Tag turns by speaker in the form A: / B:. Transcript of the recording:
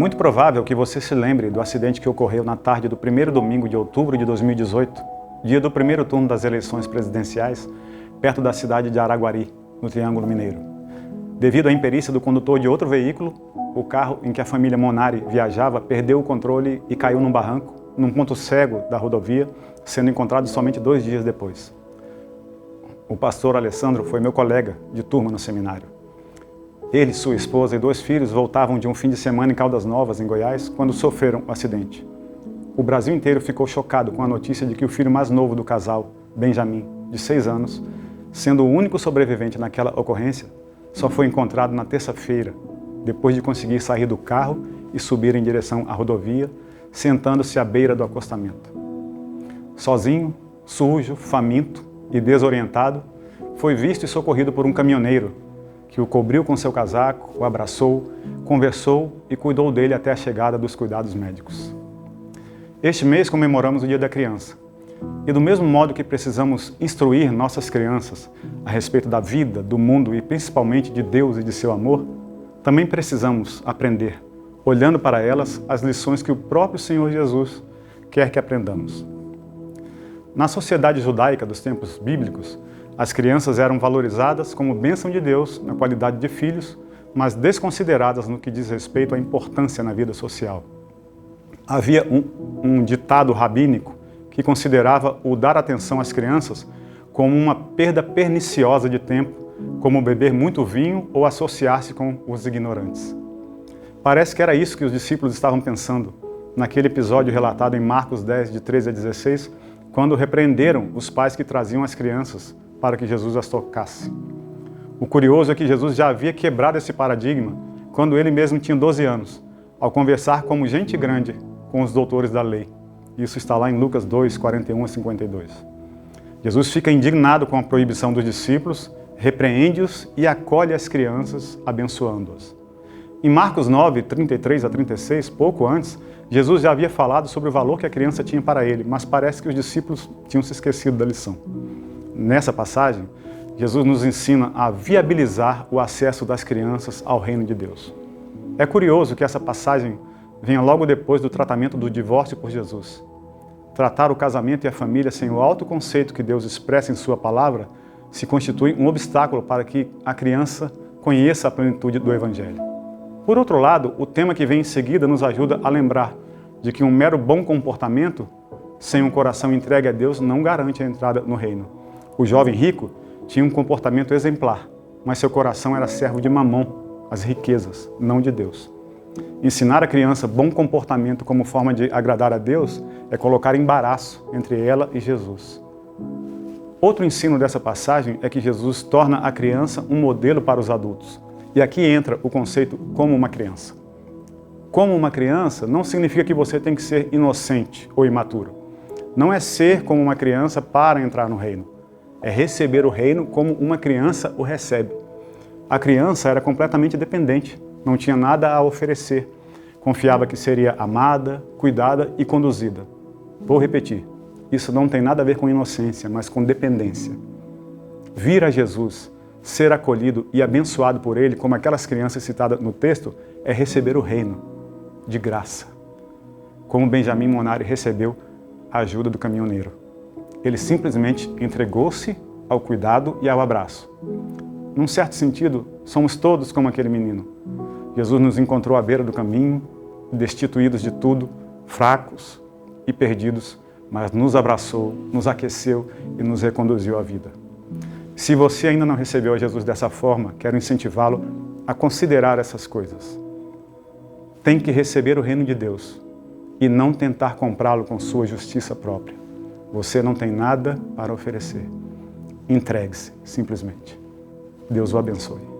A: muito provável que você se lembre do acidente que ocorreu na tarde do primeiro domingo de outubro de 2018, dia do primeiro turno das eleições presidenciais, perto da cidade de Araguari, no Triângulo Mineiro. Devido à imperícia do condutor de outro veículo, o carro em que a família Monari viajava perdeu o controle e caiu num barranco, num ponto cego da rodovia, sendo encontrado somente 2 dias depois. O pastor Alessandro foi meu colega de turma no seminário. Ele, sua esposa e 2 filhos voltavam de um fim de semana em Caldas Novas, em Goiás, quando sofreram o acidente. O Brasil inteiro ficou chocado com a notícia de que o filho mais novo do casal, Benjamin, de 6 anos, sendo o único sobrevivente naquela ocorrência, só foi encontrado na terça-feira, depois de conseguir sair do carro e subir em direção à rodovia, sentando-se à beira do acostamento. Sozinho, sujo, faminto e desorientado, foi visto e socorrido por um caminhoneiro, que o cobriu com seu casaco, o abraçou, conversou e cuidou dele até a chegada dos cuidados médicos. Este mês comemoramos o Dia da Criança. E do mesmo modo que precisamos instruir nossas crianças a respeito da vida, do mundo e principalmente de Deus e de seu amor, também precisamos aprender, olhando para elas, as lições que o próprio Senhor Jesus quer que aprendamos. Na sociedade judaica dos tempos bíblicos, as crianças eram valorizadas como bênção de Deus na qualidade de filhos, mas desconsideradas no que diz respeito à importância na vida social. Havia um ditado rabínico que considerava o dar atenção às crianças como uma perda perniciosa de tempo, como beber muito vinho ou associar-se com os ignorantes. Parece que era isso que os discípulos estavam pensando naquele episódio relatado em Marcos 10, de 13 a 16, quando repreenderam os pais que traziam as crianças para que Jesus as tocasse. O curioso é que Jesus já havia quebrado esse paradigma quando ele mesmo tinha 12 anos, ao conversar como gente grande com os doutores da lei. Isso está lá em Lucas 2, 41 a 52. Jesus fica indignado com a proibição dos discípulos, repreende-os e acolhe as crianças, abençoando-as. Em Marcos 9, 33 a 36, pouco antes, Jesus já havia falado sobre o valor que a criança tinha para ele, mas parece que os discípulos tinham se esquecido da lição. Nessa passagem, Jesus nos ensina a viabilizar o acesso das crianças ao reino de Deus. É curioso que essa passagem venha logo depois do tratamento do divórcio por Jesus. Tratar o casamento e a família sem o alto conceito que Deus expressa em sua palavra se constitui um obstáculo para que a criança conheça a plenitude do Evangelho. Por outro lado, o tema que vem em seguida nos ajuda a lembrar de que um mero bom comportamento, sem um coração entregue a Deus, não garante a entrada no reino. O jovem rico tinha um comportamento exemplar, mas seu coração era servo de Mamon, as riquezas, não de Deus. Ensinar a criança bom comportamento como forma de agradar a Deus é colocar embaraço entre ela e Jesus. Outro ensino dessa passagem é que Jesus torna a criança um modelo para os adultos. E aqui entra o conceito como uma criança. Como uma criança não significa que você tem que ser inocente ou imaturo. Não é ser como uma criança para entrar no reino. É receber o reino como uma criança o recebe. A criança era completamente dependente, não tinha nada a oferecer. Confiava que seria amada, cuidada e conduzida. Vou repetir, isso não tem nada a ver com inocência, mas com dependência. Vir a Jesus, ser acolhido e abençoado por Ele, como aquelas crianças citadas no texto, é receber o reino de graça. Como Benjamin Monari recebeu a ajuda do caminhoneiro. Ele simplesmente entregou-se ao cuidado e ao abraço. Num certo sentido, somos todos como aquele menino. Jesus nos encontrou à beira do caminho, destituídos de tudo, fracos e perdidos, mas nos abraçou, nos aqueceu e nos reconduziu à vida. Se você ainda não recebeu a Jesus dessa forma, quero incentivá-lo a considerar essas coisas. Tem que receber o reino de Deus e não tentar comprá-lo com sua justiça própria. Você não tem nada para oferecer. Entregue-se, simplesmente. Deus o abençoe.